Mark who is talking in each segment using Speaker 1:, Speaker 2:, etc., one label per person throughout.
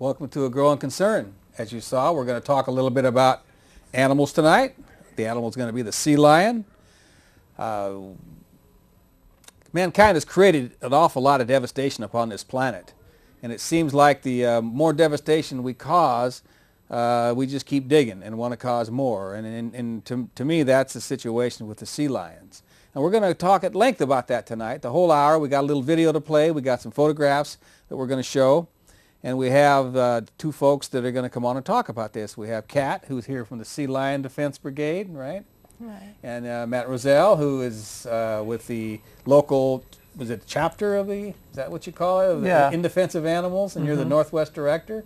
Speaker 1: Welcome to A Growing Concern. As you saw, we're going to talk a little bit about animals tonight. The animal is going to be the sea lion. Mankind has created an awful lot of devastation upon this planet. And it seems like the more devastation we cause, we just keep digging and want to cause more. And to me, that's the situation with the sea lions. And we're going to talk at length about that tonight. The whole hour, we got a little video to play. We got some photographs that we're going to show. And we have two folks that are going to come on and talk about this. We have Kat, who's here from the Sea Lion Defense Brigade, right?
Speaker 2: Right.
Speaker 1: And Matt Rossell, who is with the local, was it chapter of the, is that what you call it?
Speaker 2: Yeah.
Speaker 1: In Defense of Animals, and you're the Northwest Director?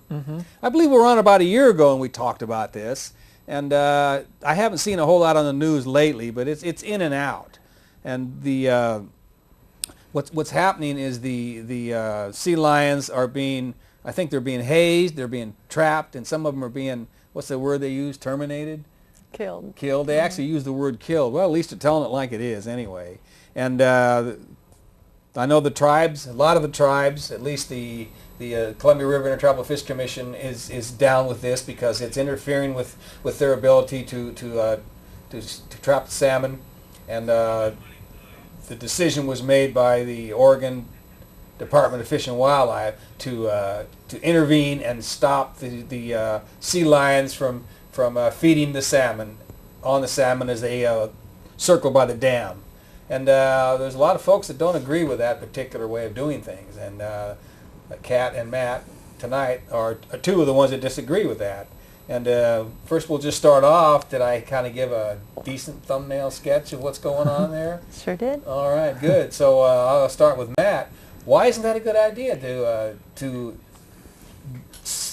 Speaker 1: I believe we were on about a year ago and we talked about this. And I haven't seen a whole lot on the news lately, but it's in and out. And the what's happening is the sea lions are being, I think they're being hazed, they're being trapped, and some of them are being, what's the word they use, terminated?
Speaker 2: Killed.
Speaker 1: Killed. They actually use the word killed. Well, at least they're telling it like it is anyway. And I know the tribes, a lot of the tribes, at least the Columbia River Intertribal Fish Commission is down with this because it's interfering with their ability to trap the salmon. And the decision was made by the Oregon Department of Fish and Wildlife to intervene and stop the sea lions from feeding the salmon as they circle by the dam. And there's a lot of folks that don't agree with that particular way of doing things. And Kat and Matt tonight are two of the ones that disagree with that. And first we'll just start off. Did I kind of give a decent thumbnail sketch of what's going on there?
Speaker 2: Sure did.
Speaker 1: All right, good. So I'll start with Matt. Why isn't that a good idea to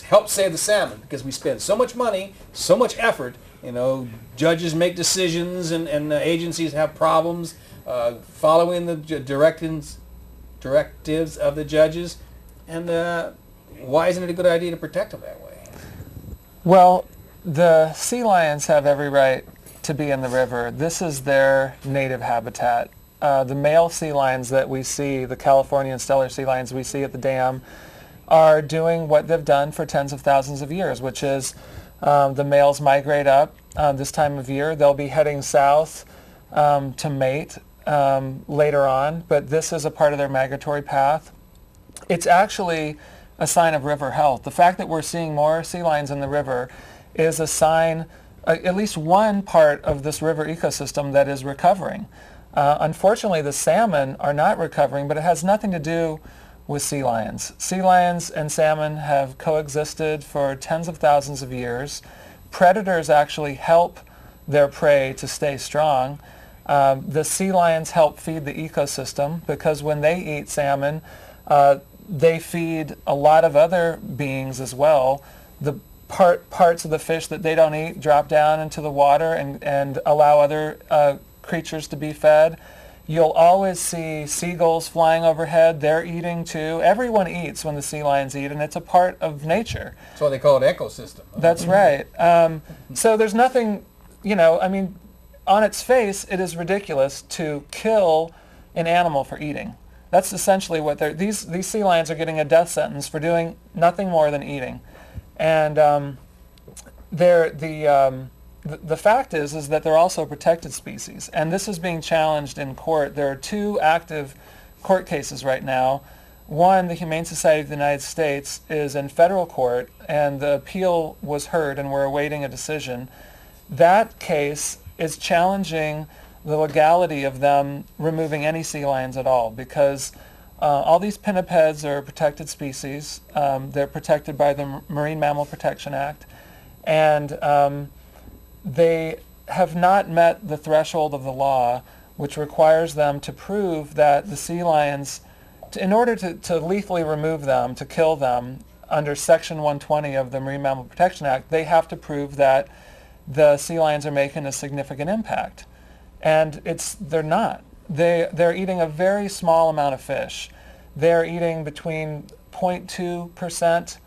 Speaker 1: help save the salmon? Because we spend so much money, so much effort. You know, judges make decisions, and agencies have problems following the directives of the judges. And why isn't it a good idea to protect them that way?
Speaker 3: Well, the sea lions have every right to be in the river. This is their native habitat. The male sea lions that we see, the California and Steller sea lions we see at the dam, are doing what they've done for tens of thousands of years, which is the males migrate up this time of year. They'll be heading south to mate later on, but this is a part of their migratory path. It's actually a sign of river health. The fact that we're seeing more sea lions in the river is a sign, at least one part of this river ecosystem that is recovering. Unfortunately, the salmon are not recovering, but it has nothing to do with sea lions. Sea lions and salmon have coexisted for tens of thousands of years. Predators actually help their prey to stay strong. The sea lions help feed the ecosystem because when they eat salmon, they feed a lot of other beings as well. The parts of the fish that they don't eat drop down into the water and allow other creatures to be fed. You'll always see seagulls flying overhead. They're eating too. Everyone eats when the sea lions eat, and it's a part of nature.
Speaker 1: That's why they call it ecosystem.
Speaker 3: That's right. So there's nothing, I mean, on its face, it is ridiculous to kill an animal for eating. That's essentially what these sea lions are getting a death sentence for doing nothing more than eating. And the fact is that they're also a protected species, and this is being challenged in court. There are two active court cases right now. One, the Humane Society of the United States, is in federal court, and the appeal was heard, and we're awaiting a decision. That case is challenging the legality of them removing any sea lions at all, because all these pinnipeds are protected species. They're protected by the Marine Mammal Protection Act, and they have not met the threshold of the law, which requires them to prove that the sea lions, in order to lethally remove them, to kill them, under Section 120 of the Marine Mammal Protection Act, they have to prove that the sea lions are making a significant impact. And they're not. They're eating a very small amount of fish. They're eating between 0.2%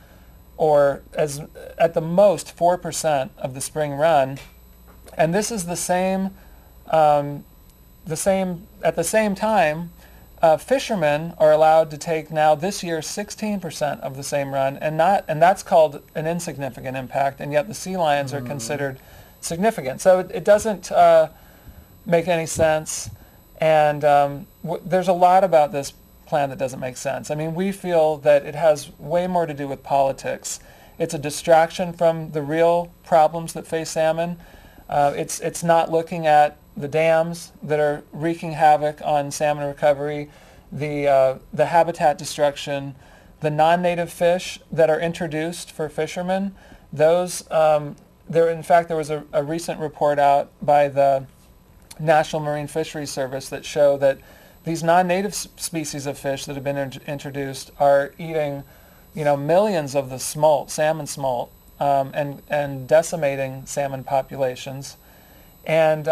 Speaker 3: or at the most 4% of the spring run. And this is at the same time, Fishermen are allowed to take now this year 16% of the same run, and that's called an insignificant impact, and yet the sea lions are considered significant. So it doesn't make any sense, and there's a lot about this plan that doesn't make sense. I mean, we feel that it has way more to do with politics. It's a distraction from the real problems that face salmon. It's not looking at the dams that are wreaking havoc on salmon recovery, the habitat destruction, the non-native fish that are introduced for fishermen. Those, in fact, there was a recent report out by the National Marine Fisheries Service that show that these non-native species of fish that have been introduced are eating, millions of the smolt, salmon smolt, and decimating salmon populations, and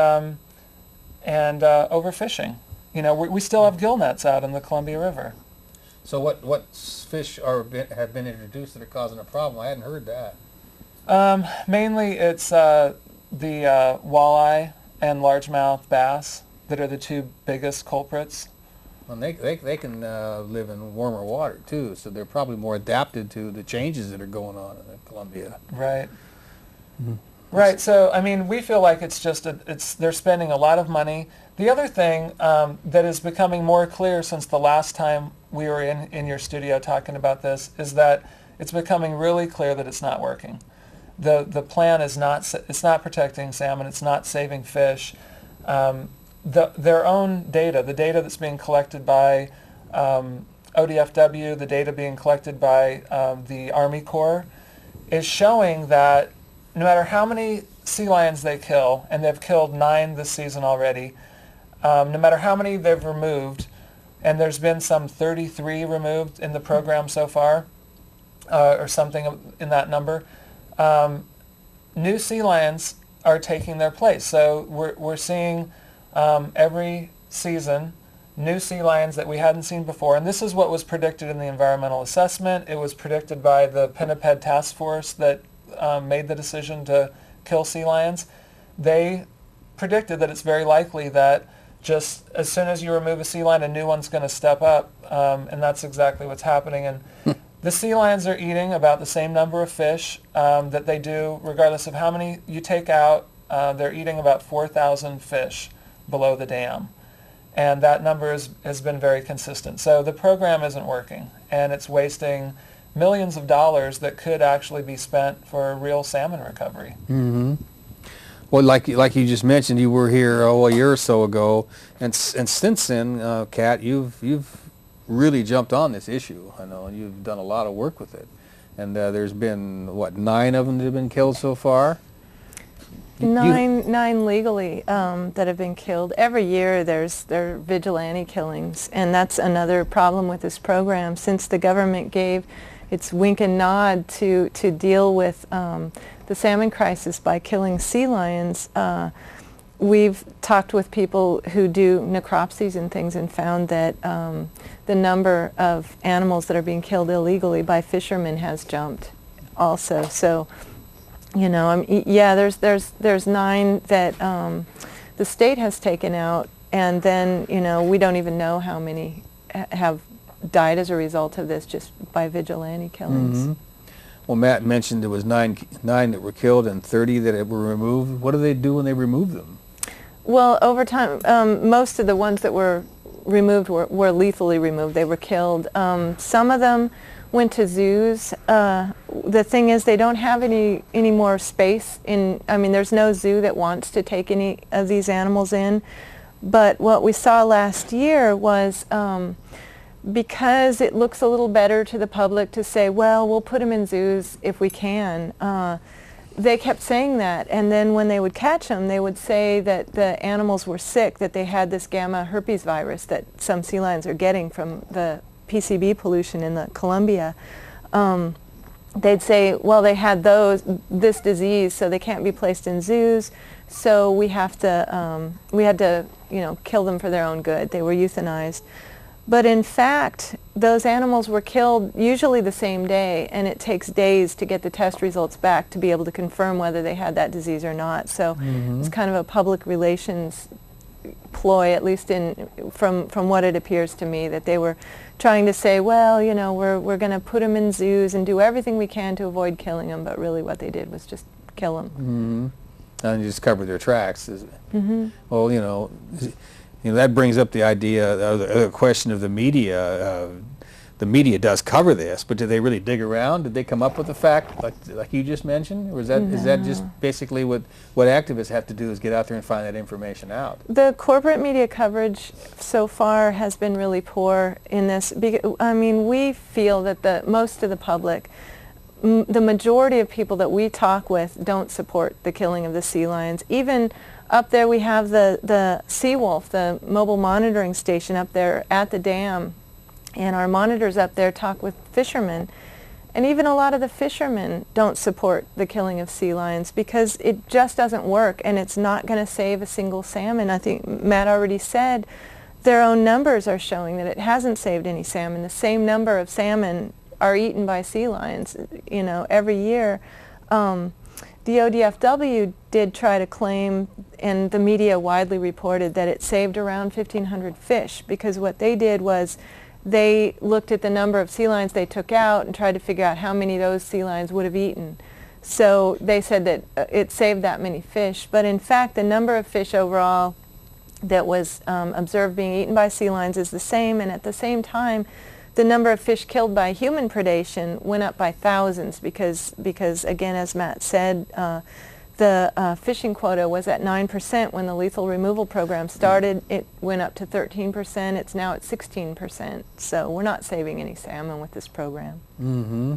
Speaker 3: overfishing. We still have gill nets out in the Columbia River.
Speaker 1: So what fish have been introduced that are causing a problem? I hadn't heard that.
Speaker 3: Mainly it's the walleye and largemouth bass that are the two biggest culprits.
Speaker 1: Well, they can live in warmer water too, so they're probably more adapted to the changes that are going on in Columbia.
Speaker 3: Right. Mm-hmm. Right. So I mean, we feel like they're spending a lot of money. The other thing that is becoming more clear since the last time we were in your studio talking about this is that it's becoming really clear that it's not working. The plan is it's not protecting salmon. It's not saving fish. Their own data, the data that's being collected by ODFW, the data being collected by the Army Corps, is showing that no matter how many sea lions they kill, and they've killed 9 this season already, no matter how many they've removed, and there's been some 33 removed in the program so far, or something in that number, new sea lions are taking their place. So we're seeing every season new sea lions that we hadn't seen before, and this is what was predicted in the environmental assessment. It was predicted by the Pinniped Task Force that made the decision to kill sea lions. They predicted that it's very likely that just as soon as you remove a sea lion, a new one's going to step up, and that's exactly what's happening. And the sea lions are eating about the same number of fish that they do, regardless of how many you take out. They're eating about 4,000 fish below the dam, and that number has been very consistent. So the program isn't working, and it's wasting millions of dollars that could actually be spent for real salmon recovery.
Speaker 1: Mm-hmm. Well, like you just mentioned, you were here a year or so ago, and since then, Kat, you've really jumped on this issue. I know, and you've done a lot of work with it. And there's been 9 of them that have been killed so far.
Speaker 2: Nine legally that have been killed. Every year there are vigilante killings, and that's another problem with this program. Since the government gave its wink and nod to deal with the salmon crisis by killing sea lions, we've talked with people who do necropsies and things and found that the number of animals that are being killed illegally by fishermen has jumped also. So, there's 9 that the state has taken out, and then, we don't even know how many have died as a result of this just by vigilante killings.
Speaker 1: Mm-hmm. Well, Matt mentioned there was 9 that were killed and 30 that were removed. What do they do when they remove them?
Speaker 2: Well, over time, most of the ones that were removed were lethally removed. They were killed. Some of them went to zoos. The thing is, they don't have any more space there's no zoo that wants to take any of these animals in. But what we saw last year was because it looks a little better to the public to say, well, we'll put them in zoos if we can. They kept saying that, and then when they would catch them, they would say that the animals were sick, that they had this gamma herpes virus that some sea lions are getting from the PCB pollution in the Columbia. They'd say, well, they had this disease, so they can't be placed in zoos, so we had to kill them for their own good. They were euthanized. But in fact, those animals were killed usually the same day, and it takes days to get the test results back to be able to confirm whether they had that disease or not. So it's kind of a public relations ploy, at least from what it appears to me, that they were trying to say, well, you know, we're going to put them in zoos and do everything we can to avoid killing them, but really what they did was just kill them.
Speaker 1: Mm-hmm. And you just cover their tracks. Mm-hmm. Well, you know, that brings up the idea, the question of the media. The media does cover this, but do they really dig around? Did they come up with the fact, like you just mentioned, or is that just basically what activists have to do is get out there and find that information out?
Speaker 2: The corporate media coverage so far has been really poor in this. I mean, we feel that most of the public, the majority of people that we talk with, don't support the killing of the sea lions. Even up there, we have the Seawolf, the mobile monitoring station up there at the dam. And our monitors up there talk with fishermen, and even a lot of the fishermen don't support the killing of sea lions because it just doesn't work, and it's not going to save a single salmon. I think Matt already said their own numbers are showing that it hasn't saved any salmon. The same number of salmon are eaten by sea lions, you know, every year. The ODFW did try to claim, and the media widely reported, that it saved around 1,500 fish, because what they did was they looked at the number of sea lions they took out and tried to figure out how many those sea lions would have eaten. So they said that it saved that many fish. But in fact, the number of fish overall that was observed being eaten by sea lions is the same, and at the same time, the number of fish killed by human predation went up by thousands because again, as Matt said, the fishing quota was at 9% when the lethal removal program started. It went up to 13%. It's now at 16%. So we're not saving any salmon with this program.
Speaker 1: Mm-hmm.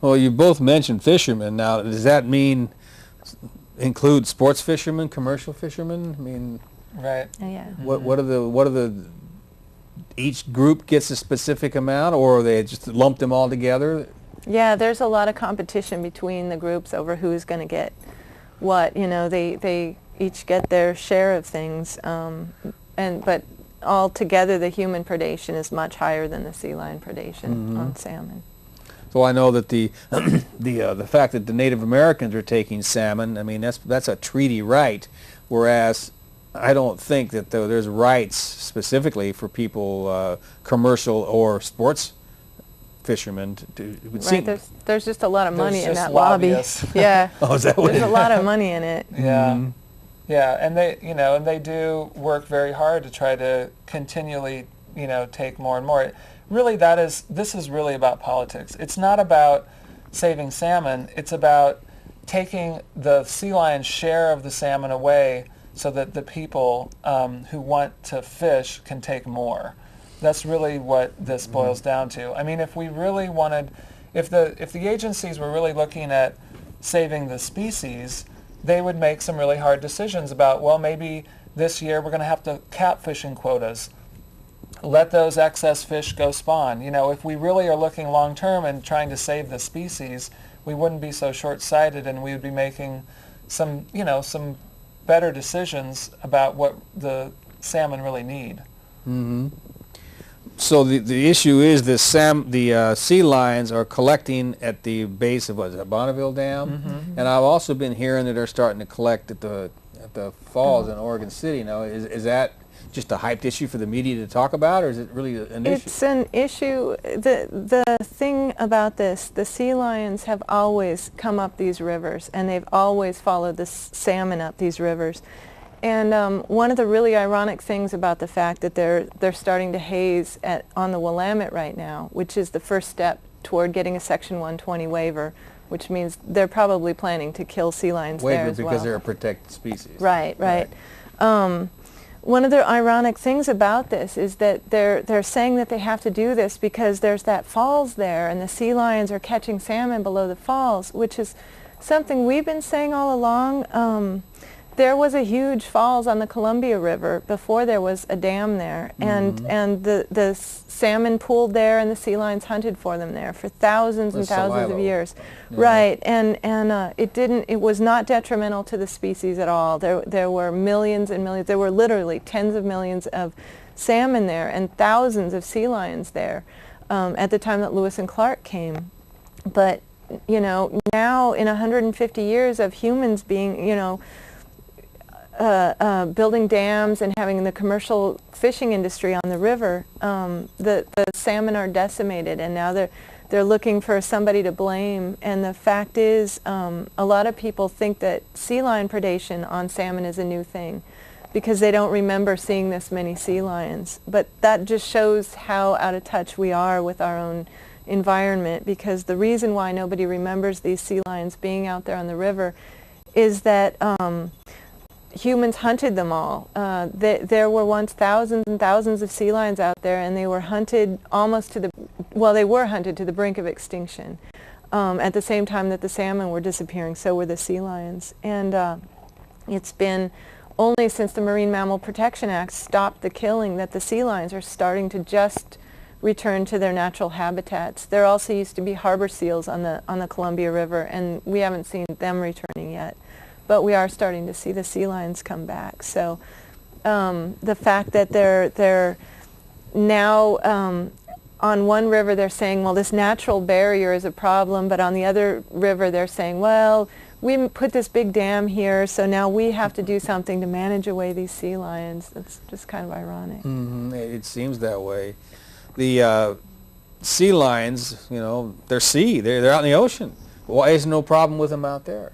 Speaker 1: Well, you both mentioned fishermen. Now, does that include sports fishermen, commercial fishermen? I mean,
Speaker 3: right.
Speaker 2: Yeah.
Speaker 1: What are the each group gets a specific amount, or are they just lump them all together?
Speaker 2: Yeah, there's a lot of competition between the groups over who's going to get what. You know, they each get their share of things, but altogether the human predation is much higher than the sea lion predation on salmon.
Speaker 1: So I know that the fact that the Native Americans are taking salmon, I mean, that's a treaty right, whereas I don't think that there's rights specifically for people, commercial or sports fishermen to
Speaker 2: right. There's just a lot of money in that
Speaker 3: lobbyists.
Speaker 2: lobby. Yeah.
Speaker 1: Oh, is that what
Speaker 2: there's a lot of money in it.
Speaker 3: Yeah.
Speaker 1: Mm-hmm.
Speaker 3: Yeah, and they do work very hard to try to continually, take more and more. Really, this is really about politics. It's not about saving salmon. It's about taking the sea lion's share of the salmon away so that the people who want to fish can take more. That's really what this boils down to. I mean, if we really wanted, if the agencies were really looking at saving the species, they would make some really hard decisions about, well, maybe this year we're going to have to cap fishing quotas. Let those excess fish go spawn. If we really are looking long term and trying to save the species, we wouldn't be so short-sighted, and we would be making some better decisions about what the salmon really need.
Speaker 1: Mm-hmm. So the issue is the sea lions are collecting at the base of Bonneville Dam, and I've also been hearing that they're starting to collect at the falls in Oregon City. Now, is that just a hyped issue for the media to talk about, or is it really an issue?
Speaker 2: It's an issue. The thing about this, the sea lions have always come up these rivers, and they've always followed the salmon up these rivers. And one of the really ironic things about the fact that they're starting to haze on the Willamette right now, which is the first step toward getting a Section 120 waiver, which means they're probably planning to kill sea lions there as well.
Speaker 1: Because they're a protected species.
Speaker 2: Right. One of the ironic things about this is that they're saying that they have to do this because there's that falls there, and the sea lions are catching salmon below the falls, which is something we've been saying all along. There was a huge falls on the Columbia River before there was a dam there, and the salmon pooled there, and the sea lions hunted for them there for thousands and thousands of years. Yeah. Right, and it was not detrimental to the species at all. There were millions and millions. There were literally tens of millions of salmon there and thousands of sea lions there at the time that Lewis and Clark came. But now in 150 years of humans being building dams and having the commercial fishing industry on the river, the salmon are decimated, and now they're looking for somebody to blame. And the fact is, a lot of people think that sea lion predation on salmon is a new thing because they don't remember seeing this many sea lions. But that just shows how out of touch we are with our own environment, because the reason why nobody remembers these sea lions being out there on the river is that humans hunted them all. There were once thousands and thousands of sea lions out there, and they were hunted almost to the, well, they were hunted to the brink of extinction. At the same time that the salmon were disappearing, so were the sea lions. And it's been only since the Marine Mammal Protection Act stopped the killing that the sea lions are starting to just return to their natural habitats. There also used to be harbor seals on the Columbia River, and we haven't seen them returning yet. But we are starting to see the sea lions come back. So the fact that they're now on one river they're saying, well, this natural barrier is a problem, but on the other river they're saying, well, we put this big dam here, so now we have to do something to manage away these sea lions. It's just kind of ironic.
Speaker 1: Mm-hmm. It seems that way. The sea lions, you know, they're out in the ocean. Why is no problem with them out there?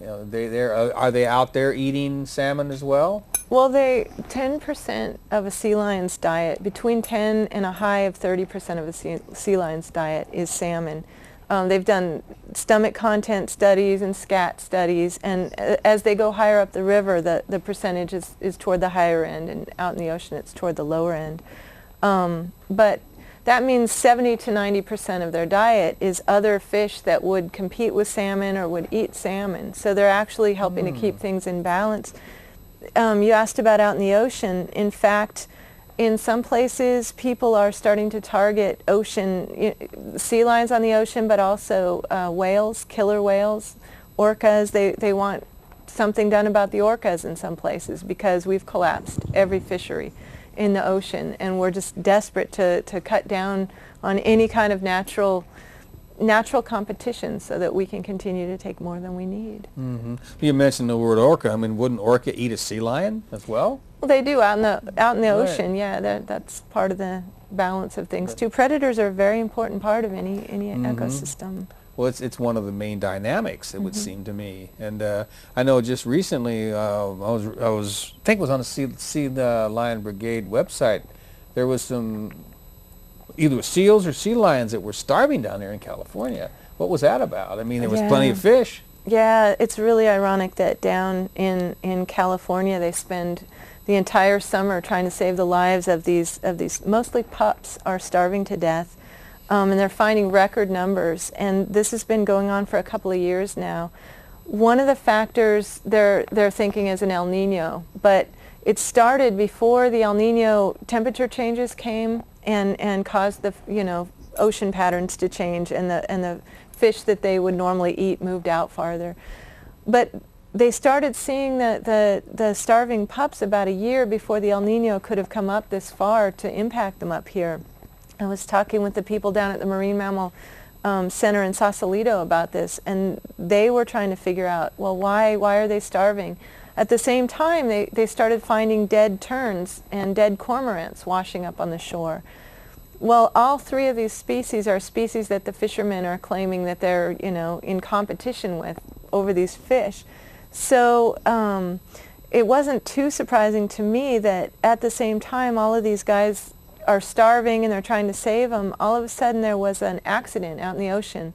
Speaker 1: You know, are they out there eating salmon as well?
Speaker 2: Well, 10% of a sea lion's diet, between 10 and a high of 30% of a sea lion's diet is salmon. They've done stomach content studies and scat studies, and as they go higher up the river, the percentage is toward the higher end, and out in the ocean it's toward the lower end. But that means 70 to 90% of their diet is other fish that would compete with salmon or would eat salmon. So they're actually helping to keep things in balance. You asked about out in the ocean. In fact, in some places, people are starting to target sea lions on the ocean, but also whales, killer whales, orcas. They want something done about the orcas in some places because we've collapsed every fishery in the ocean, and we're just desperate to cut down on any kind of natural competition so that we can continue to take more than we need.
Speaker 1: Mm-hmm. You mentioned the word orca. I mean, wouldn't orca eat a sea lion as well?
Speaker 2: Well, they do out in the
Speaker 1: Right.
Speaker 2: ocean. Yeah, that's part of the balance of things too. Predators are a very important part of any ecosystem.
Speaker 1: Well, it's one of the main dynamics, it would seem to me. And I know just recently, I think it was on the Sea Lion Brigade website, there was some either seals or sea lions that were starving down there in California. What was that about? I mean, there was plenty of fish.
Speaker 2: Yeah, it's really ironic that down in California they spend the entire summer trying to save the lives of these mostly pups are starving to death. And they're finding record numbers, and this has been going on for a couple of years now. One of the factors they're thinking is an El Nino, but it started before the El Nino temperature changes came and caused the ocean patterns to change, and the fish that they would normally eat moved out farther. But they started seeing the starving pups about a year before the El Nino could have come up this far to impact them up here. I was talking with the people down at the Marine Mammal Center in Sausalito about this, and they were trying to figure out, well, why are they starving? At the same time, they started finding dead terns and dead cormorants washing up on the shore. Well, all three of these species are species that the fishermen are claiming that they're, in competition with over these fish. So it wasn't too surprising to me that at the same time all of these guys are starving and they're trying to save them. All of a sudden there was an accident out in the ocean.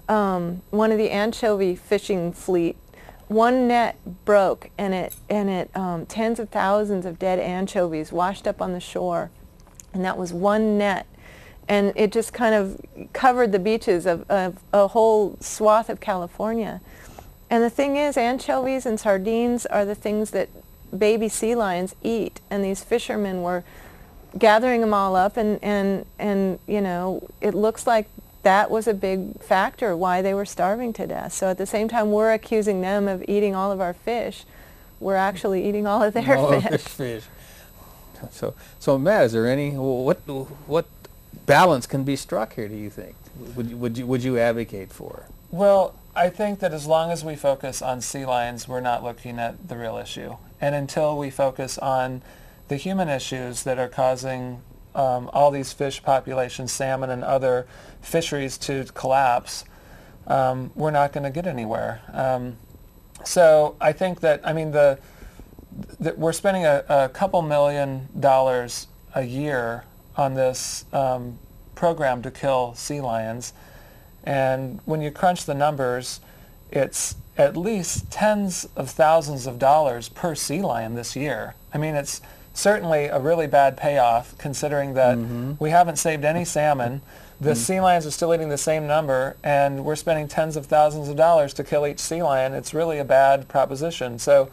Speaker 2: One of the anchovy fishing fleet, one net broke, and tens of thousands of dead anchovies washed up on the shore, and that was one net, and it just kind of covered the beaches of a whole swath of California. And the thing is, anchovies and sardines are the things that baby sea lions eat, and these fishermen were gathering them all up, and it looks like that was a big factor why they were starving to death. So at the same time we're accusing them of eating all of our fish, we're actually eating all of their fish.
Speaker 1: So Matt, is there any what balance can be struck here, do you think? Would you advocate for?
Speaker 3: Well, I think that as long as we focus on sea lions, we're not looking at the real issue. And until we focus on the human issues that are causing all these fish populations, salmon and other fisheries to collapse, we're not going to get anywhere. So I think that, I mean, we're spending a couple $1 million a year on this program to kill sea lions. And when you crunch the numbers, it's at least tens of thousands of dollars per sea lion this year. I mean, it's certainly a really bad payoff considering that we haven't saved any salmon. The sea lions are still eating the same number, and we're spending tens of thousands of dollars to kill each sea lion. It's really a bad proposition. So,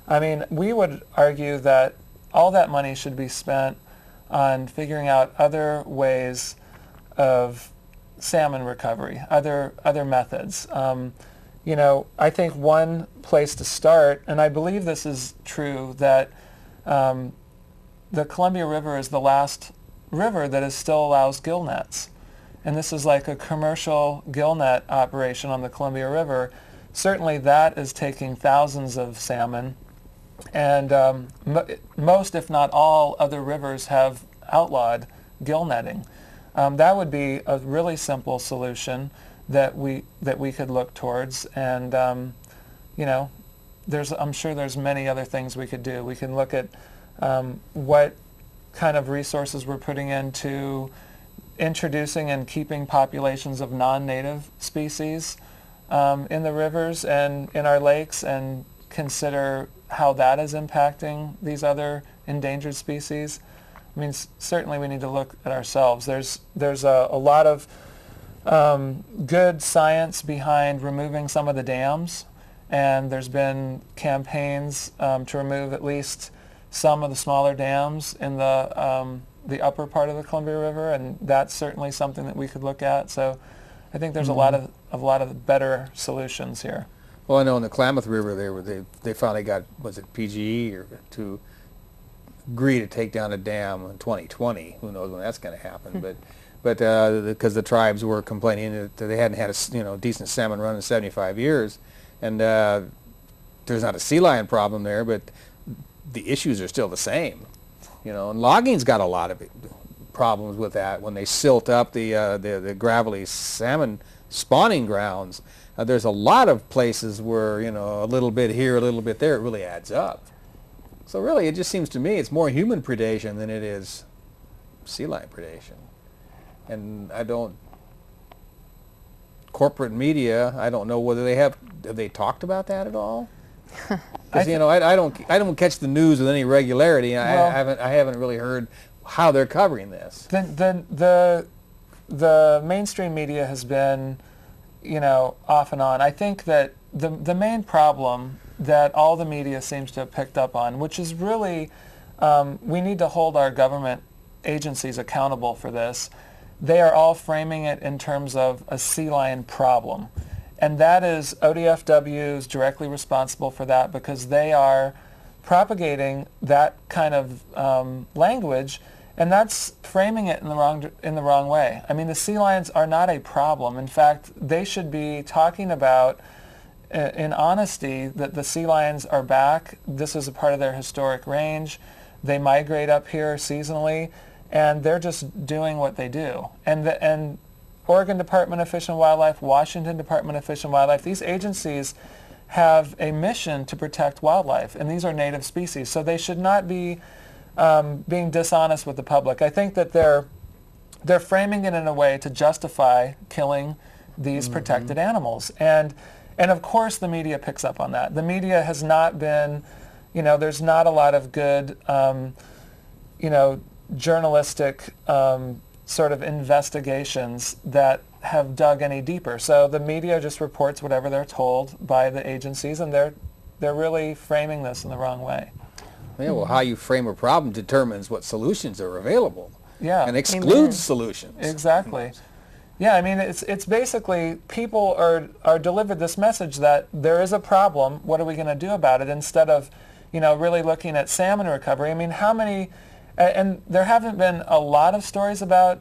Speaker 3: I mean, we would argue that all that money should be spent on figuring out other ways of salmon recovery, other methods. You know, I think one place to start, and I believe this is true, that the Columbia River is the last river that still allows gill nets. And this is like a commercial gill net operation on the Columbia River. Certainly that is taking thousands of salmon. And most, if not all, other rivers have outlawed gill netting. That would be a really simple solution that we could look towards. And you know, I'm sure there's many other things we could do. We can look at what kind of resources we're putting into introducing and keeping populations of non-native species in the rivers and in our lakes, and consider how that is impacting these other endangered species. I mean, certainly we need to look at ourselves. There's a lot of good science behind removing some of the dams, and there's been campaigns to remove at least some of the smaller dams in the upper part of the Columbia River, and that's certainly something that we could look at. So I think there's a lot of better solutions here.
Speaker 1: Well, I know in the Klamath River they finally got, was it PGE or to agree to take down a dam in 2020. Who knows when that's going to happen? But because the tribes were complaining that they hadn't had a decent salmon run in 75 years, and there's not a sea lion problem there, but the issues are still the same. You know, and logging's got a lot of problems with that when they silt up the gravelly salmon spawning grounds. There's a lot of places where, you know, a little bit here, a little bit there, it really adds up. So really, it just seems to me it's more human predation than it is sea lion predation. And corporate media, I don't know whether have they talked about that at all? Because you know, I don't catch the news with any regularity. Well, I haven't really heard how they're covering this.
Speaker 3: The mainstream media has been, you know, off and on. I think that the main problem that all the media seems to have picked up on, which is really, we need to hold our government agencies accountable for this. They are all framing it in terms of a sea lion problem. And that is, ODFW is directly responsible for that because they are propagating that kind of language, and that's framing it in the wrong way. I mean, the sea lions are not a problem. In fact, they should be talking about, in honesty, that the sea lions are back. This is a part of their historic range. They migrate up here seasonally, and they're just doing what they do. And Oregon Department of Fish and Wildlife, Washington Department of Fish and Wildlife, these agencies have a mission to protect wildlife, and these are native species. So they should not be being dishonest with the public. I think that they're framing it in a way to justify killing these protected animals. And of course the media picks up on that. The media has not been, you know, there's not a lot of good, you know, journalistic sort of investigations that have dug any deeper. So the media just reports whatever they're told by the agencies, and they're really framing this in the wrong way.
Speaker 1: Yeah, well, how you frame a problem determines what solutions are available.
Speaker 3: Yeah.
Speaker 1: And excludes solutions.
Speaker 3: Exactly. Yeah, I mean, it's basically people are delivered this message that there is a problem, what are we going to do about it, instead of, you know, really looking at salmon recovery. I mean, how many, and there haven't been a lot of stories about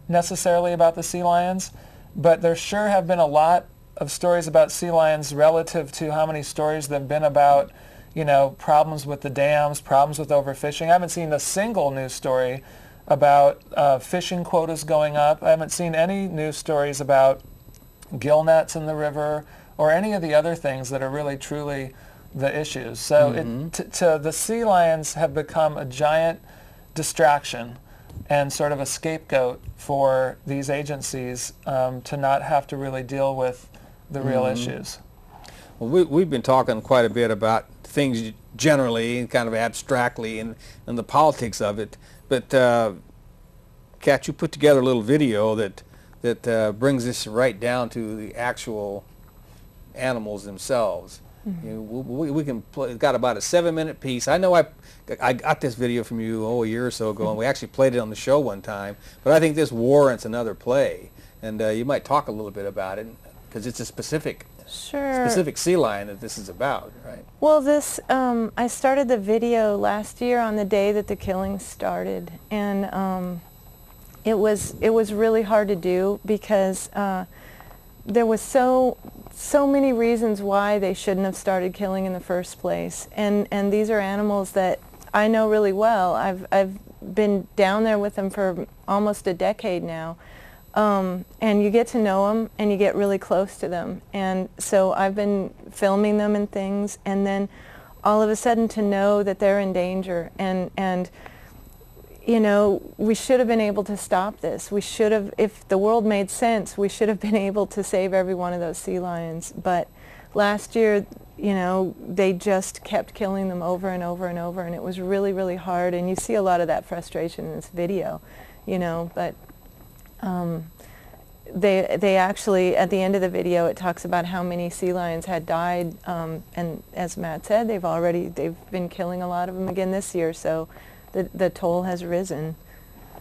Speaker 3: necessarily about the sea lions, but there sure have been a lot of stories about sea lions relative to how many stories there have been about, you know, problems with the dams, problems with overfishing. I haven't seen a single news story about fishing quotas going up. I haven't seen any news stories about gill nets in the river or any of the other things that are really truly the issues. So the sea lions have become a giant distraction and sort of a scapegoat for these agencies to not have to really deal with the real issues.
Speaker 1: Well, we've been talking quite a bit about things generally and kind of abstractly and the politics of it, but Kat, you put together a little video that brings this right down to the actual animals themselves. You know, we can play, it's got about a 7-minute piece. I know I got this video from you a year or so ago, and we actually played it on the show one time, but I think this warrants another play, and you might talk a little bit about it because it's a specific sea lion that this is about, right?
Speaker 2: Well, this I started the video last year on the day that the killings started, and it was really hard to do because there was so many reasons why they shouldn't have started killing in the first place, and these are animals that I know really well. I've been down there with them for almost a decade now, and you get to know them and you get really close to them, and so I've been filming them and things, and then all of a sudden to know that they're in danger, and you know, we should have been able to stop this. We should have, if the world made sense, we should have been able to save every one of those sea lions. But last year, you know, they just kept killing them over and over and over, and it was really, really hard. And you see a lot of that frustration in this video, you know. But they actually, at the end of the video, it talks about how many sea lions had died. And as Matt said, they've been killing a lot of them again this year. So the toll has risen.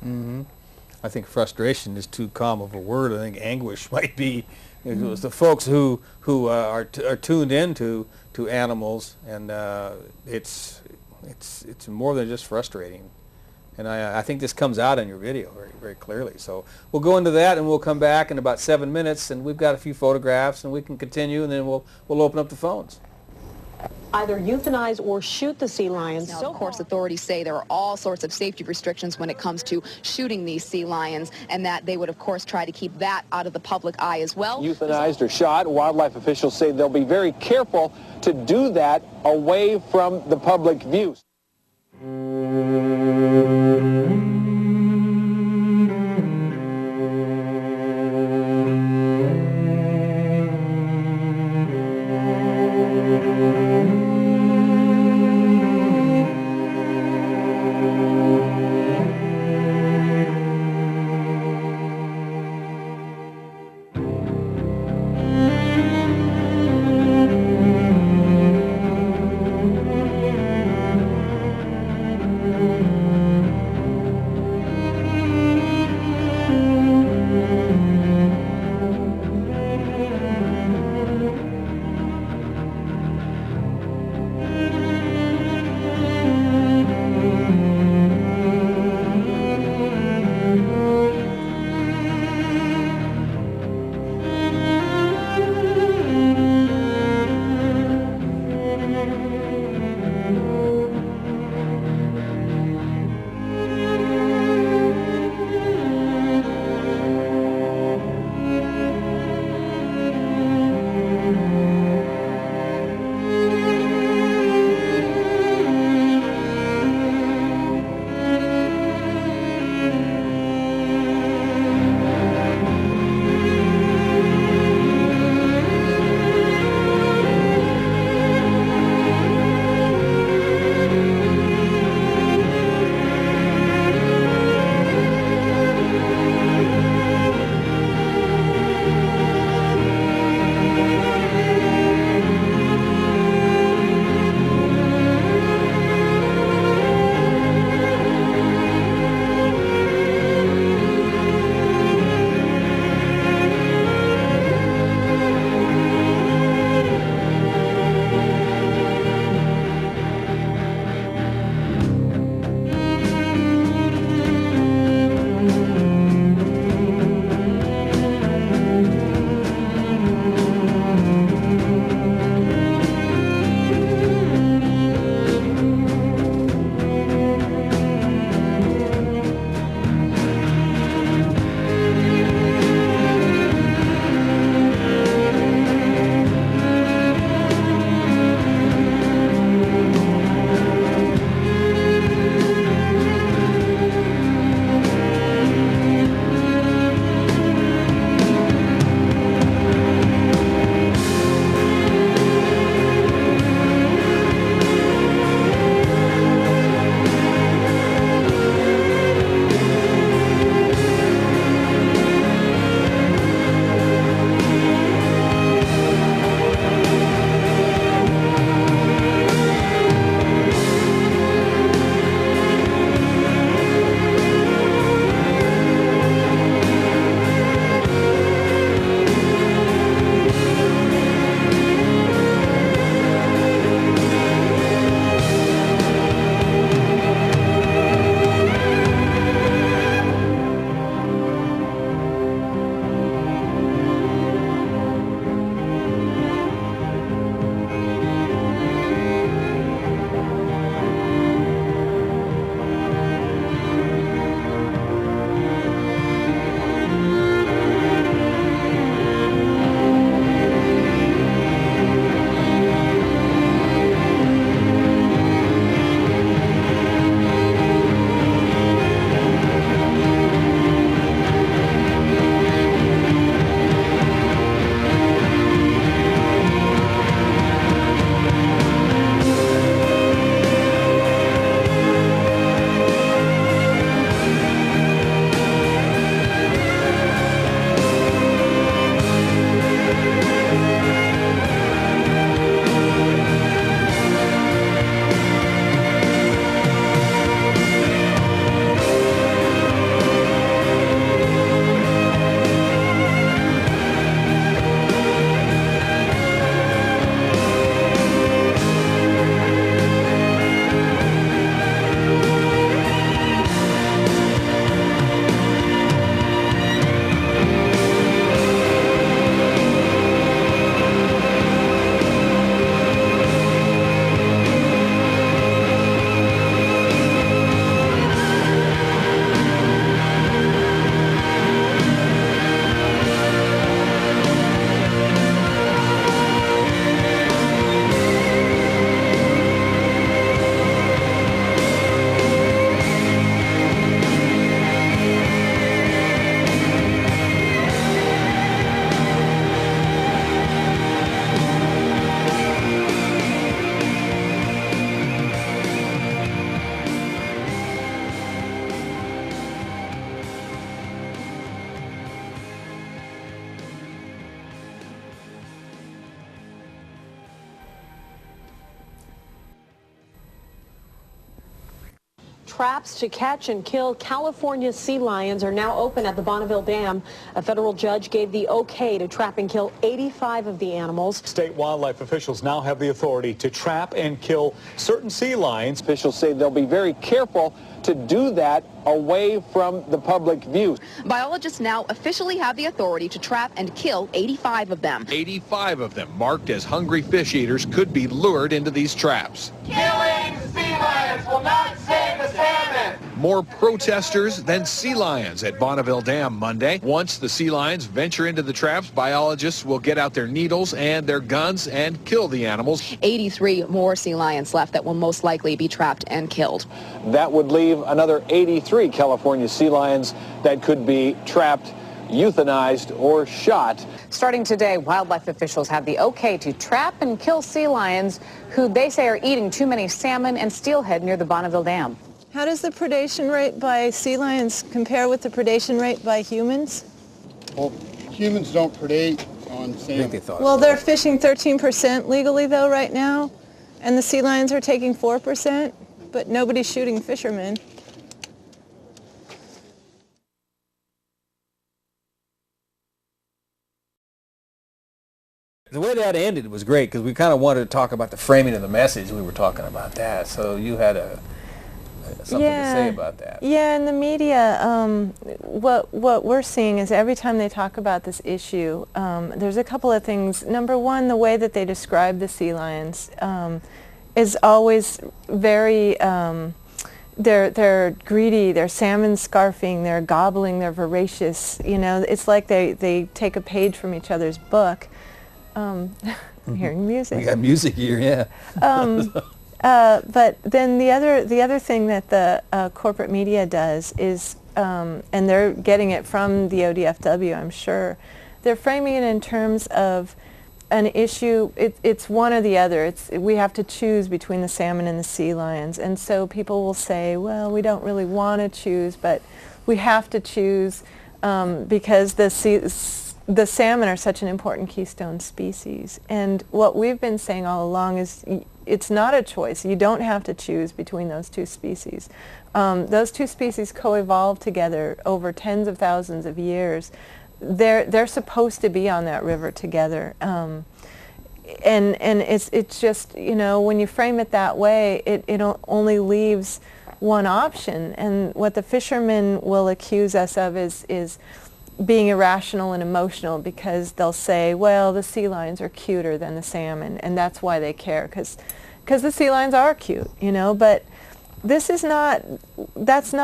Speaker 1: I think frustration is too calm of a word. I think anguish might be. It was the folks who are tuned into animals, and it's more than just frustrating. And I think this comes out in your video very, very clearly. So we'll go into that, and we'll come back in about 7 minutes, and we've got a few photographs, and we can continue, and then we'll open up the phones.
Speaker 4: Either euthanize or shoot the sea lions.
Speaker 5: Now, of course, authorities say there are all sorts of safety restrictions when it comes to shooting these sea lions, and that they would, of course, try to keep that out of the public eye as well.
Speaker 6: Euthanized or shot, wildlife officials say they'll be very careful to do that away from the public view.
Speaker 4: traps to catch and kill California sea lions are now open at the Bonneville Dam. A federal judge gave the okay to trap and kill 85 of the animals.
Speaker 7: State wildlife officials now have the authority to trap and kill certain sea lions.
Speaker 6: Officials say they'll be very careful to do that away from the public view.
Speaker 5: Biologists now officially have the authority to trap and kill 85 of them.
Speaker 8: 85 of them, marked as hungry fish eaters, could be lured into these traps.
Speaker 9: Killing sea lions will not save the salmon.
Speaker 8: More protesters than sea lions at Bonneville Dam Monday. Once the sea lions venture into the traps, biologists will get out their needles and their guns and kill the animals.
Speaker 5: 83 more sea lions left that will most likely be trapped and killed.
Speaker 6: That would leave another 83 California sea lions that could be trapped, euthanized, or shot.
Speaker 10: Starting today, wildlife officials have the okay to trap and kill sea lions who they say are eating too many salmon and steelhead near the Bonneville Dam.
Speaker 2: How does the predation rate by sea lions compare with the predation rate by humans?
Speaker 11: Well, humans don't predate on salmon.
Speaker 2: Well, they're fishing 13% legally though right now, and the sea lions are taking 4%, but nobody's shooting fishermen.
Speaker 1: The way that ended was great because we kind of wanted to talk about the framing of the message. We were talking about that, so you had something to say about that.
Speaker 2: Yeah, in the media, what we're seeing is every time they talk about this issue, there's a couple of things. Number one, the way that they describe the sea lions is always very, they're greedy, they're salmon scarfing, they're gobbling, they're voracious. You know, it's like they take a page from each other's book. I'm hearing music.
Speaker 1: We got music here, yeah.
Speaker 2: But then the other thing that the corporate media does is, and they're getting it from the ODFW, I'm sure, they're framing it in terms of an issue. It's one or the other. We have to choose between the salmon and the sea lions, and so people will say, well, we don't really want to choose, but we have to choose because the salmon are such an important keystone species. And what we've been saying all along is it's not a choice. You don't have to choose between those two species. Those two species co-evolved together over tens of thousands of years. They're supposed to be on that river together. And it's just, you know, when you frame it that way, it only leaves one option. And what the fishermen will accuse us of is being irrational and emotional, because they'll say, well, the sea lions are cuter than the salmon, and that's why they care, because the sea lions are cute, you know. But that's not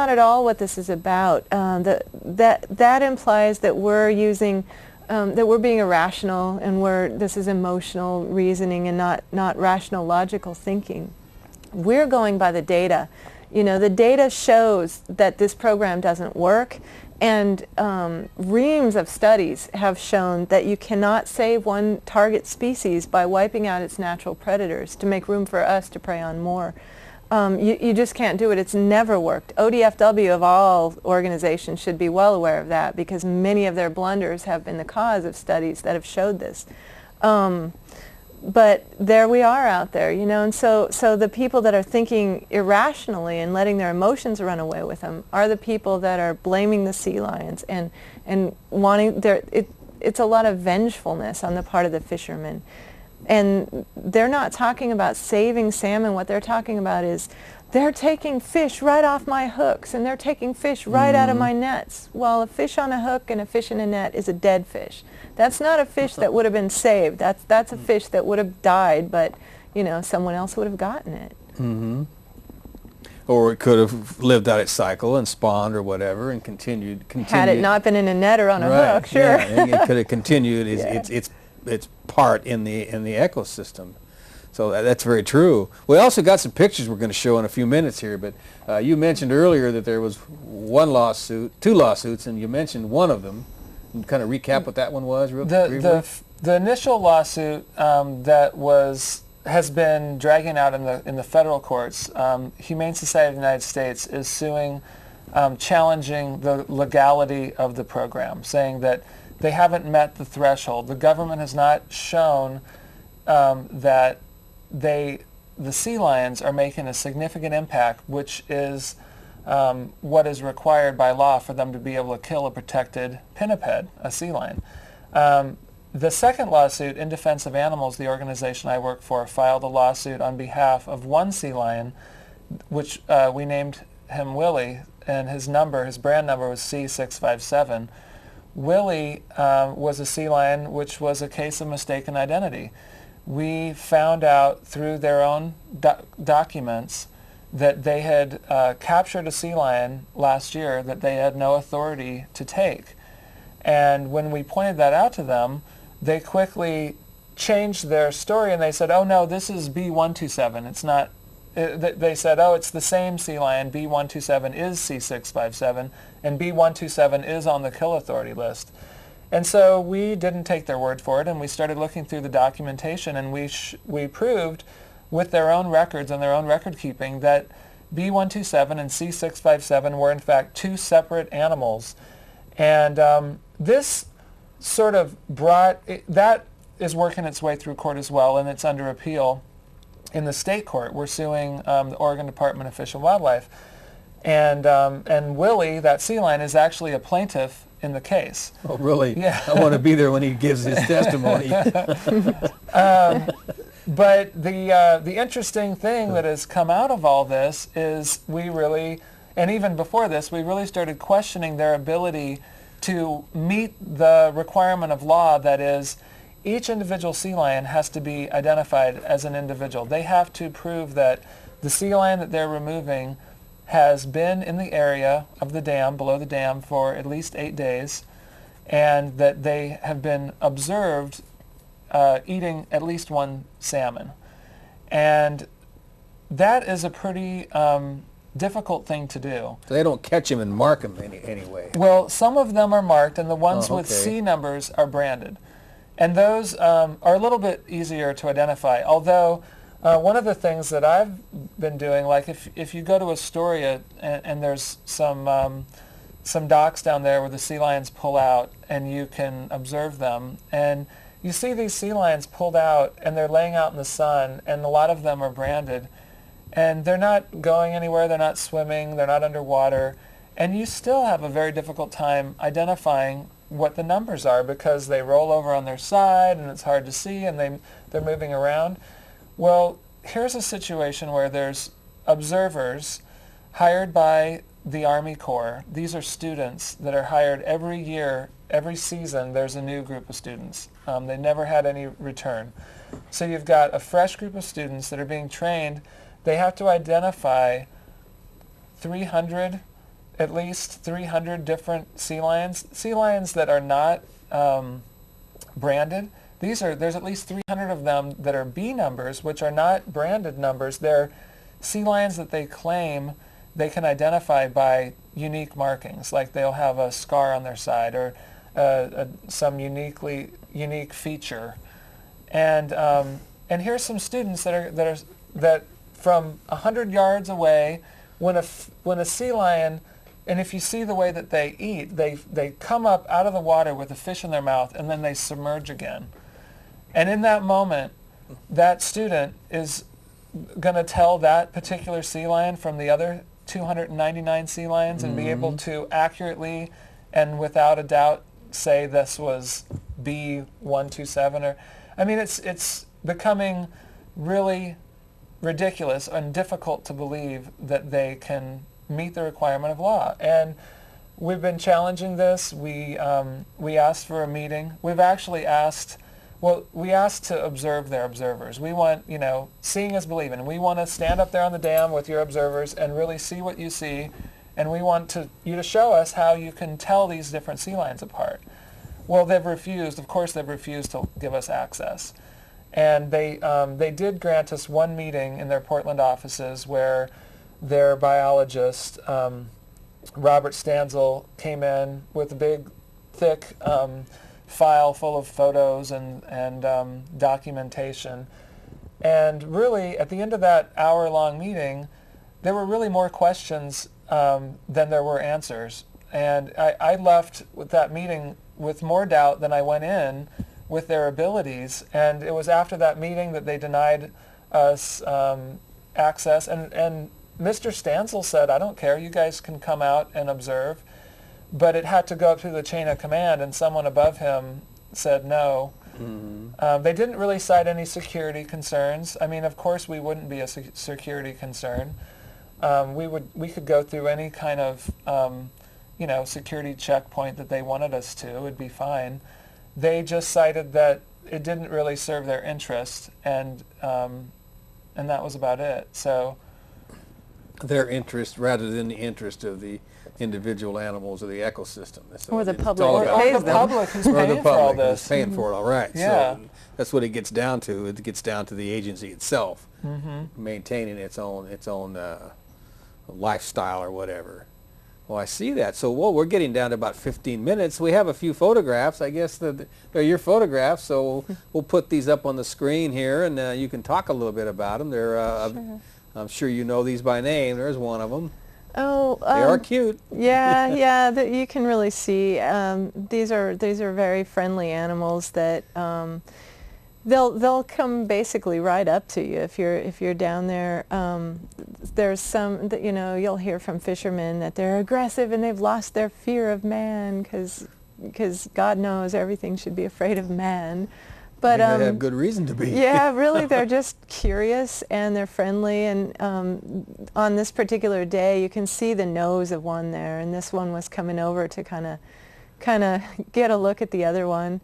Speaker 2: at all what this is about. That implies that we're using, that we're being irrational, and this is emotional reasoning and not rational logical thinking. We're going by the data. You know, the data shows that this program doesn't work. And reams of studies have shown that you cannot save one target species by wiping out its natural predators to make room for us to prey on more. You just can't do it. It's never worked. ODFW of all organizations should be well aware of that, because many of their blunders have been the cause of studies that have showed this. But there we are out there, you know, and so the people that are thinking irrationally and letting their emotions run away with them are the people that are blaming the sea lions and wanting it's a lot of vengefulness on the part of the fishermen. And they're not talking about saving salmon. What they're talking about is they're taking fish right off my hooks, and they're taking fish right out of my nets. Well, a fish on a hook and a fish in a net is a dead fish. That's not a fish that would have been saved. That's a fish that would have died, but, you know, someone else would have gotten it.
Speaker 1: Mm-hmm. Or it could have lived out its cycle and spawned or whatever and continued.
Speaker 2: Had it not been in a net or on a hook, sure.
Speaker 1: Yeah, it could have continued its part in the ecosystem. So that's very true. We also got some pictures we're going to show in a few minutes here, but you mentioned earlier that there was two lawsuits, and you mentioned one of them. Can you kind of recap what that one was real briefly?
Speaker 3: The initial lawsuit that has been dragging out in the federal courts. Humane Society of the United States is suing, challenging the legality of the program, saying that they haven't met the threshold. The government has not shown that the sea lions are making a significant impact, which is what is required by law for them to be able to kill a protected pinniped, a sea lion. The second lawsuit, In Defense of Animals, the organization I work for, filed a lawsuit on behalf of one sea lion, which we named him Willie, and his brand number was C657. Willie was a sea lion which was a case of mistaken identity. We found out through their own documents that they had captured a sea lion last year that they had no authority to take. And when we pointed that out to them, they quickly changed their story and they said, oh no, this is B127. It's not, they said, oh, it's the same sea lion. B127 is C657 and B127 is on the kill authority list. And so we didn't take their word for it, and we started looking through the documentation, and we proved with their own records and their own record keeping that B127 and C657 were in fact two separate animals. And this sort of that is working its way through court as well, and it's under appeal in the state court. We're suing the Oregon Department of Fish and Wildlife. And Willie, that sea lion, is actually a plaintiff in the case.
Speaker 1: Oh, really?
Speaker 3: Yeah.
Speaker 1: I want to be there when he gives his testimony.
Speaker 3: But the interesting thing that has come out of all this is we really, and even before this, we really started questioning their ability to meet the requirement of law, that is, each individual sea lion has to be identified as an individual. They have to prove that the sea lion that they're removing has been in the area of the dam, below the dam, for at least 8 days, and that they have been observed eating at least one salmon. And that is a pretty difficult thing to do.
Speaker 1: So they don't catch him and mark him anyway.
Speaker 3: Well, some of them are marked, and the ones with
Speaker 1: okay.
Speaker 3: C numbers are branded. And those are a little bit easier to identify, although one of the things that I've been doing, like if you go to Astoria and there's some docks down there where the sea lions pull out, and you can observe them, and you see these sea lions pulled out and they're laying out in the sun, and a lot of them are branded, and they're not going anywhere, they're not swimming, they're not underwater, and you still have a very difficult time identifying what the numbers are because they roll over on their side and it's hard to see, and they're moving around. Well, here's a situation where there's observers hired by the Army Corps. These are students that are hired every year, every season there's a new group of students. They never had any return. So you've got a fresh group of students that are being trained. They have to identify at least 300 different sea lions that are not branded. There's at least 300 of them that are B numbers, which are not branded numbers. They're sea lions that they claim they can identify by unique markings, like they'll have a scar on their side or some unique feature. And here's some students that from 100 yards away, when a sea lion, and if you see the way that they eat, they come up out of the water with a fish in their mouth, and then they submerge again. And in that moment, that student is going to tell that particular sea lion from the other 299 sea lions and be able to accurately and without a doubt say this was B127. Or, I mean, it's becoming really ridiculous and difficult to believe that they can meet the requirement of law. And we've been challenging this. We asked for a meeting. We've actually asked. Well, we asked to observe their observers. We want, seeing is believing. We want to stand up there on the dam with your observers and really see what you see, and we want you to show us how you can tell these different sea lions apart. Well, they've refused. Of course, they've refused to give us access. And they did grant us one meeting in their Portland offices where their biologist, Robert Stanzel, came in with a big, thick file full of photos and documentation. And really, at the end of that hour-long meeting, there were really more questions than there were answers. And I left with that meeting with more doubt than I went in with their abilities. And it was after that meeting that they denied us access. And Mr. Stansel said, I don't care, you guys can come out and observe. But it had to go up through the chain of command, and someone above him said no. They didn't really cite any security concerns. I mean, of course, we wouldn't be a security concern. We could go through any kind of security checkpoint that they wanted us to. It would be fine. They just cited that it didn't really serve their interest, and that was about it. So
Speaker 1: their interest rather than the interest of the individual animals or the ecosystem. So
Speaker 2: or the
Speaker 1: it's
Speaker 2: public
Speaker 1: all
Speaker 2: who
Speaker 1: about-
Speaker 2: pays
Speaker 3: the
Speaker 2: them.
Speaker 3: public who's
Speaker 1: or
Speaker 3: paying
Speaker 1: the
Speaker 3: for all
Speaker 1: public
Speaker 3: this.
Speaker 1: is paying for it, all right.
Speaker 3: Yeah.
Speaker 1: So that's what it gets down to. It gets down to the agency itself maintaining its own lifestyle or whatever. Well, I see that. So, we're getting down to about 15 minutes. We have a few photographs. I guess they're your photographs, so we'll put these up on the screen here, and you can talk a little bit about them. They're,
Speaker 2: Sure.
Speaker 1: I'm sure you know these by name. There's one of them.
Speaker 2: Oh,
Speaker 1: They are cute.
Speaker 2: Yeah, you can really see. These are very friendly animals that they'll come basically right up to you if you're down there. There's some that you'll hear from fishermen that they're aggressive and they've lost their fear of man because God knows everything should be afraid of man. But
Speaker 1: They have good reason to be.
Speaker 2: yeah, really, they're just curious and they're friendly. And on this particular day, you can see the nose of one there, and this one was coming over to kind of get a look at the other one.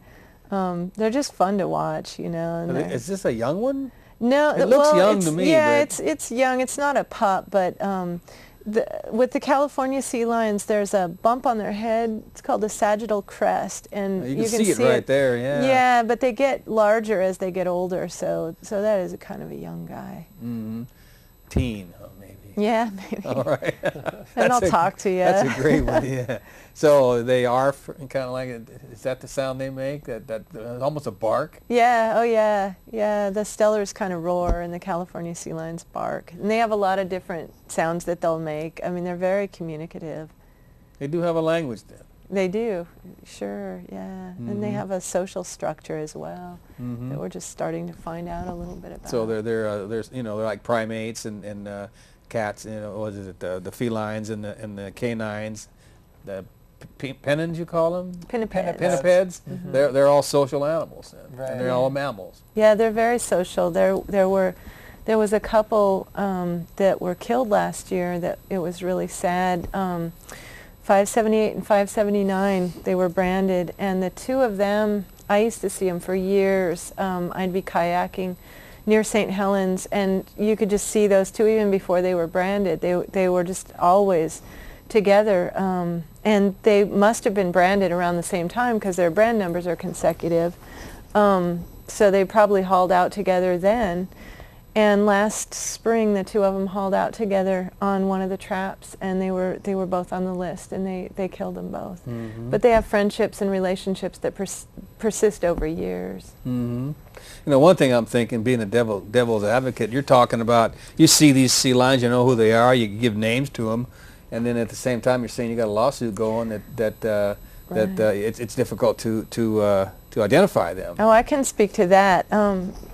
Speaker 2: They're just fun to watch, And
Speaker 1: Is this a young one?
Speaker 2: no,
Speaker 1: It looks young
Speaker 2: it's-
Speaker 1: to me,
Speaker 2: Yeah,
Speaker 1: but-
Speaker 2: it's young. It's not a pup, but with the California sea lions, there's a bump on their head. It's called a sagittal crest, and
Speaker 1: You can see it right there, yeah.
Speaker 2: Yeah, but they get larger as they get older, so that is a kind of a young guy.
Speaker 1: Teen, maybe.
Speaker 2: Yeah, maybe.
Speaker 1: All right.
Speaker 2: And I'll
Speaker 1: That's
Speaker 2: talk to you.
Speaker 1: That's a great one, yeah. So they are kind of like, is that the sound they make? That almost a bark?
Speaker 2: Yeah, oh yeah, yeah. The stellars kind of roar and the California sea lions bark. And they have a lot of different sounds that they'll make. I mean, they're very communicative.
Speaker 1: They do have a language then.
Speaker 2: They do, sure, yeah. And they have a social structure as well that we're just starting to find out a little bit about.
Speaker 1: So they're like primates and cats. What is it? The felines and the canines, the penins you call them?
Speaker 2: Pinnipeds.
Speaker 1: Pinnipeds. They're all social animals then,
Speaker 3: Right.
Speaker 1: and they're all mammals.
Speaker 2: Yeah, they're very social. There was a couple that were killed last year that it was really sad. 578 and 579, they were branded, and the two of them, I used to see them for years. I'd be kayaking near St. Helens, and you could just see those two even before they were branded. They were just always together, and they must have been branded around the same time because their brand numbers are consecutive. So they probably hauled out together then. And last spring, the two of them hauled out together on one of the traps, and they were both on the list, and they killed them both. But they have friendships and relationships that persist over years.
Speaker 1: One thing I'm thinking, being a devil's advocate, you're talking about, you see these sea lions, you know who they are, you give names to them, and then at the same time you're saying you got a lawsuit going that it's difficult to identify them.
Speaker 2: Oh, I can speak to that.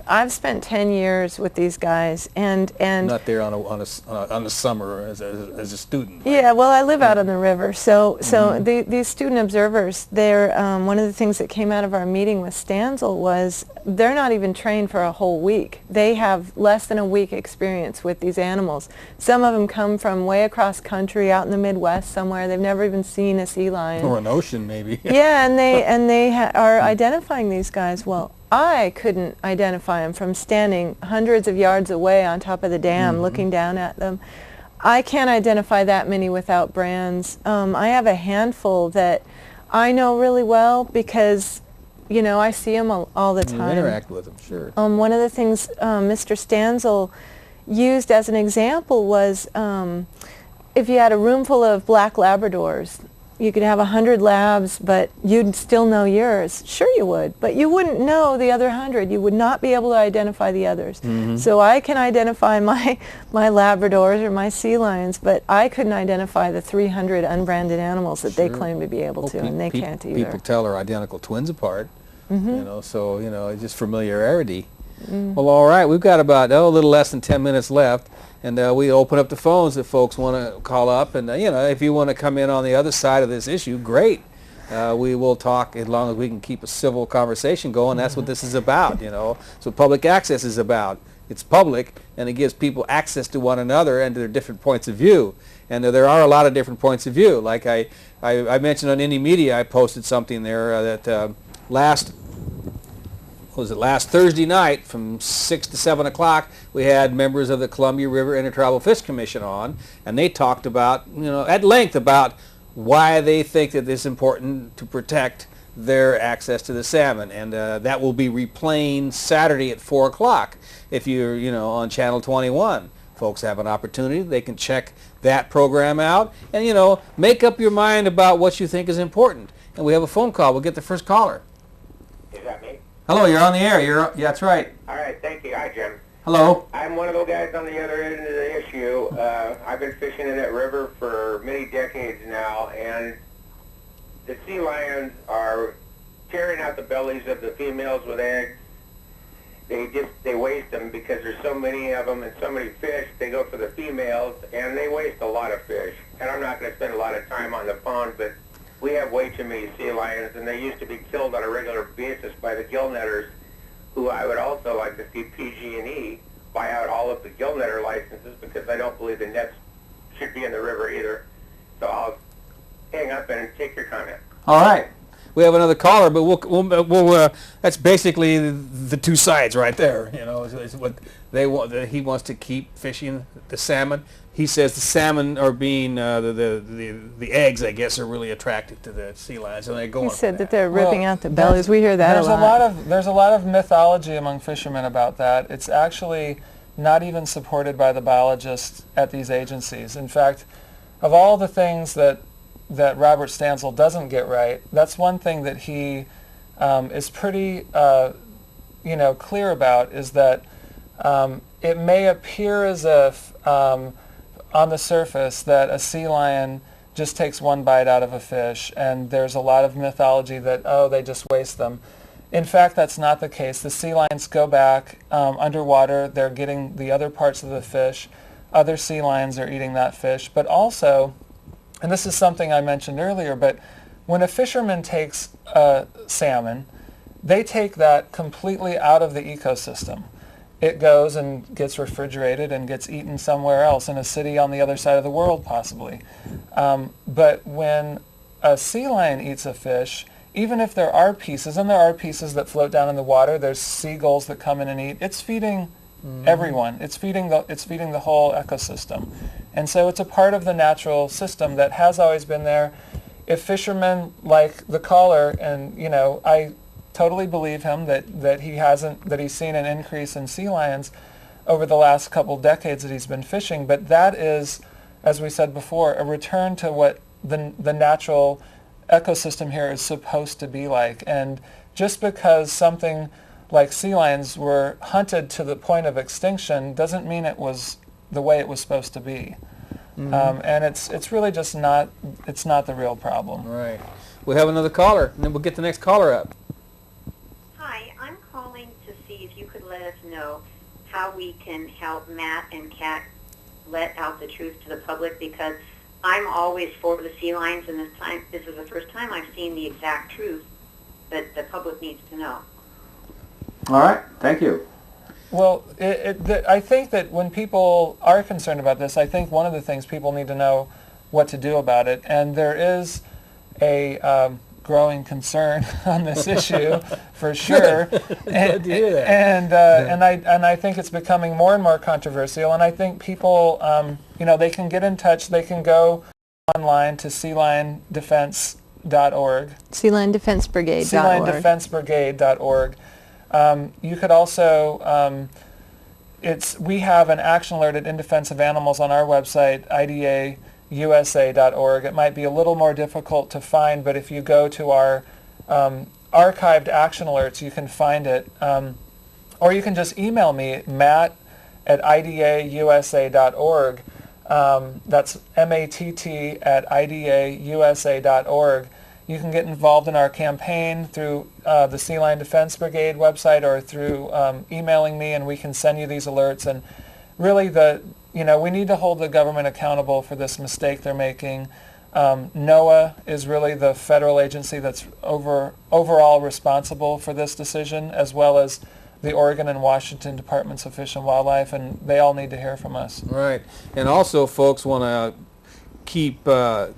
Speaker 2: I've spent 10 years with these guys, and
Speaker 1: Not there on a summer as a student.
Speaker 2: yeah, well, I live out on the river, so these student observers, they're one of the things that came out of our meeting with Stansel was they're not even trained for a whole week. They have less than a week experience with these animals. Some of them come from way across country, out in the Midwest somewhere. They've never even seen a sea lion.
Speaker 1: Or an ocean, maybe.
Speaker 2: Yeah, and they are identifying these guys. Well, I couldn't identify them from standing hundreds of yards away on top of the dam looking down at them. I can't identify that many without brands. I have a handful that I know really well because, I see them all the
Speaker 1: You
Speaker 2: time.
Speaker 1: interact with them, sure.
Speaker 2: One of the things Mr. Stansel used as an example was if you had a room full of black Labradors, you could have 100 labs, but you'd still know yours. Sure you would, but you wouldn't know the other 100. You would not be able to identify the others. So I can identify my Labradors or my sea lions, but I couldn't identify the 300 unbranded animals that they claim to be able to, and they can't either.
Speaker 1: People tell are identical twins apart, so, it's just familiarity. Well, all right. We've got about a little less than 10 minutes left, and we open up the phones if folks want to call up. And if you want to come in on the other side of this issue, great. We will talk as long as we can keep a civil conversation going. That's what this is about. That's what public access is about. It's public, and it gives people access to one another and to their different points of view. And there are a lot of different points of view. Like I mentioned on Indie Media, I posted something there that last Thursday night from 6 to 7 o'clock, we had members of the Columbia River Intertribal Fish Commission on, and they talked about, at length about why they think that it's important to protect their access to the salmon. And that will be replaying Saturday at 4 o'clock. If you're, on Channel 21, folks have an opportunity. They can check that program out and, make up your mind about what you think is important. And we have a phone call. We'll get the first caller.
Speaker 12: Is that me?
Speaker 1: Hello, you're on the air. Yeah, that's right.
Speaker 12: All right, thank you. Hi, Jim.
Speaker 1: Hello.
Speaker 12: I'm one of those guys on the other end of the issue. I've been fishing in that river for many decades now, and the sea lions are tearing out the bellies of the females with eggs. They waste them because there's so many of them and so many fish. They go for the females, and they waste a lot of fish. And I'm not going to spend a lot of time on the phone, but we have way too many sea lions, and they used to be killed on a regular basis by the gill netters, who I would also like to see PG&E buy out all of the gill netter licenses, because I don't believe the nets should be in the river either. So I'll hang up and take your comment.
Speaker 1: All right. We have another caller, but we'll that's basically the two sides right there. Is what they want. He wants to keep fishing the salmon. He says the salmon are being the eggs, I guess, are really attractive to the sea lions, and they're going.
Speaker 2: He said
Speaker 1: for
Speaker 2: that they're ripping out the bellies. We hear that a lot.
Speaker 3: There's a lot of mythology among fishermen about that. It's actually not even supported by the biologists at these agencies. In fact, of all the things that Robert Stansel doesn't get right, that's one thing that he is pretty clear about, is that it may appear as if on the surface that a sea lion just takes one bite out of a fish, and there's a lot of mythology that, they just waste them. In fact, that's not the case. The sea lions go back underwater. They're getting the other parts of the fish. Other sea lions are eating that fish. But also, and this is something I mentioned earlier, but when a fisherman takes salmon, they take that completely out of the ecosystem. It goes and gets refrigerated and gets eaten somewhere else, in a city on the other side of the world possibly. But when a sea lion eats a fish, even if there are pieces, and there are pieces that float down in the water, there's seagulls that come in and eat, it's feeding everyone. It's feeding the whole ecosystem. And so it's a part of the natural system that has always been there. If fishermen like the caller, and I totally believe him that he's seen an increase in sea lions over the last couple decades that he's been fishing, but that is, as we said before, a return to what the natural ecosystem here is supposed to be like. And just because something like sea lions were hunted to the point of extinction doesn't mean it was the way it was supposed to be. And it's really just not the real problem.
Speaker 1: Right. We'll have another caller, and then we'll get the next caller up.
Speaker 13: Hi, I'm calling to see if you could let us know how we can help Matt and Kat let out the truth to the public, because I'm always for the sea lions, and this is the first time I've seen the exact truth that the public needs to know.
Speaker 1: All right. Thank you.
Speaker 3: Well, I think that when people are concerned about this, I think one of the things people need to know what to do about it, and there is a growing concern on this issue for sure.
Speaker 1: Glad to hear that.
Speaker 3: And I think it's becoming more and more controversial, and I think people, they can get in touch. They can go online to sealiondefense.org.
Speaker 2: Sea Lion Defense Brigade.org.
Speaker 3: sealiondefensebrigade.org. You could also, we have an action alert in defense of animals on our website, idausa.org. It might be a little more difficult to find, but if you go to our archived action alerts, you can find it. Or you can just email me, matt@idausa.org. That's MATT@idausa.org. You can get involved in our campaign through the Sea Lion Defense Brigade website or through emailing me, and we can send you these alerts. And really, we need to hold the government accountable for this mistake they're making. NOAA is really the federal agency that's overall responsible for this decision, as well as the Oregon and Washington Departments of Fish and Wildlife, and they all need to hear from us.
Speaker 1: Right. And also, folks want to keep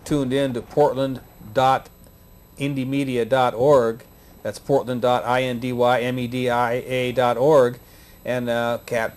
Speaker 1: tuned in to portland.indiemedia.org. That's portland.indiemedia.org. And Kat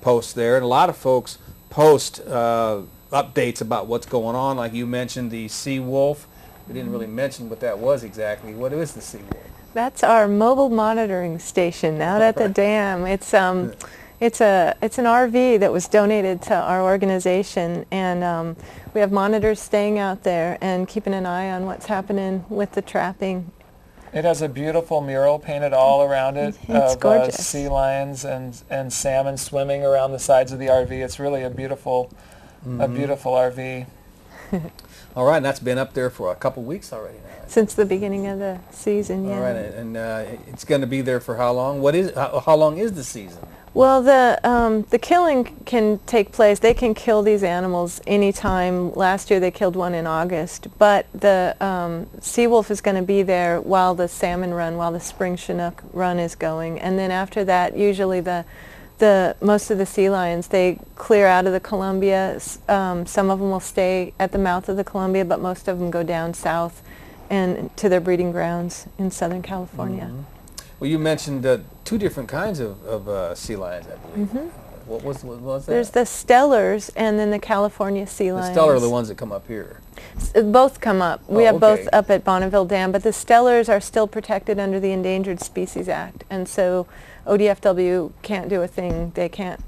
Speaker 1: posts there. And a lot of folks post updates about what's going on. Like you mentioned, the sea wolf. We didn't really mention what that was exactly. What is the sea wolf?
Speaker 2: That's our mobile monitoring station out at the dam. It's an RV that was donated to our organization, and we have monitors staying out there and keeping an eye on what's happening with the trapping.
Speaker 3: It has a beautiful mural painted all around it
Speaker 2: It's
Speaker 3: of
Speaker 2: gorgeous.
Speaker 3: sea lions and salmon swimming around the sides of the RV. It's really a beautiful RV.
Speaker 1: All right, and that's been up there for a couple weeks already now.
Speaker 2: Since the beginning of the season, yeah.
Speaker 1: All right, and it's going to be there for how long? How long is the season?
Speaker 2: Well, the killing can take place. They can kill these animals anytime. Last year they killed one in August, but the sea wolf is going to be there while the salmon run, while the spring Chinook run is going, and then after that, usually most of the sea lions, they clear out of the Columbia. Some of them will stay at the mouth of the Columbia, but most of them go down south and to their breeding grounds in Southern California.
Speaker 1: Mm-hmm. Well, you mentioned two different kinds of sea lions, I believe.
Speaker 2: Mm-hmm.
Speaker 1: What was that?
Speaker 2: There's the Stellars and then the California sea lions.
Speaker 1: The Stellar are the ones that come up here.
Speaker 2: Both come up. We have
Speaker 1: okay.
Speaker 2: both up at Bonneville Dam, but the Stellars are still protected under the Endangered Species Act, and so ODFW can't do a thing. They can't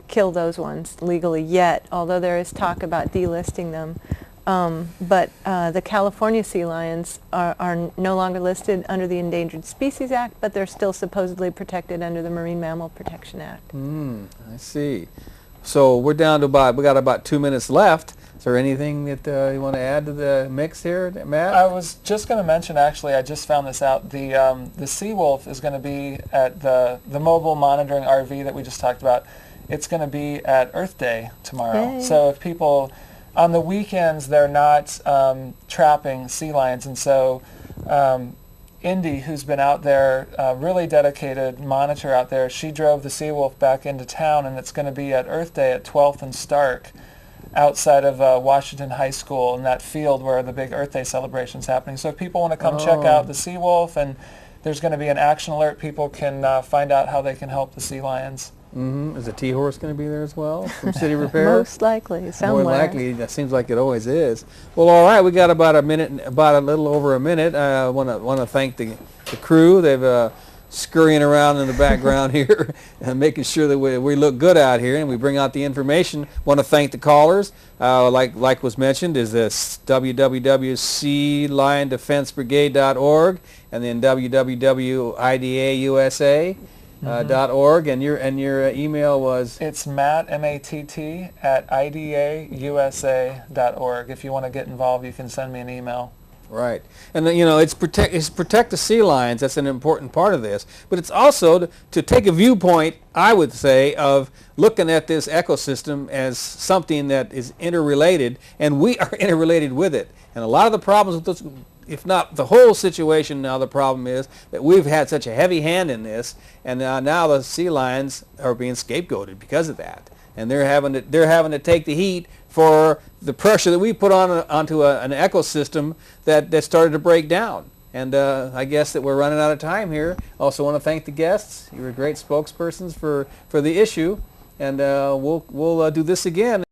Speaker 2: kill those ones legally yet, although there is talk about delisting them. But the California sea lions are no longer listed under the Endangered Species Act, but they're still supposedly protected under the Marine Mammal Protection Act.
Speaker 1: I see. So we're down to we got about 2 minutes left. Is there anything that you want to add to the mix here, Matt?
Speaker 3: I was just going to mention, actually, I just found this out. The sea wolf is going to be at the mobile monitoring RV that we just talked about. It's going to be at Earth Day tomorrow.
Speaker 2: Hey.
Speaker 3: So if people, on the weekends, they're not trapping sea lions, and so Indy, who's been out there, really dedicated monitor out there, she drove the sea wolf back into town, and it's going to be at Earth Day at 12th and Stark, outside of Washington High School, in that field where the big Earth Day celebration is happening. So if people want to come check out the sea wolf, and there's going to be an action alert, people can find out how they can help the sea lions.
Speaker 1: Is the T-Horse going to be there as well from City Repair?
Speaker 2: Most likely, somewhere.
Speaker 1: More likely, that seems like it always is. Well, all right, we got about a little over a minute. I want to thank the crew. They've scurrying around in the background here and making sure that we look good out here and we bring out the information. Want to thank the callers. Like was mentioned, is this www.sealiondefensebrigade.org and then www.idausa.org, and your email was?
Speaker 3: It's Matt, M-A-T-T, at idausa.org. If you want to get involved, you can send me an email.
Speaker 1: Right, and it's protect the sea lions. That's an important part of this. But it's also to take a viewpoint, I would say, of looking at this ecosystem as something that is interrelated, and we are interrelated with it. And a lot of the problems with this, if not the whole situation now, the problem is that we've had such a heavy hand in this, and now the sea lions are being scapegoated because of that, and they're having to take the heat for the pressure that we put onto an ecosystem that started to break down. And I guess that we're running out of time here. Also want to thank the guests. You were great spokespersons for the issue, and we'll do this again.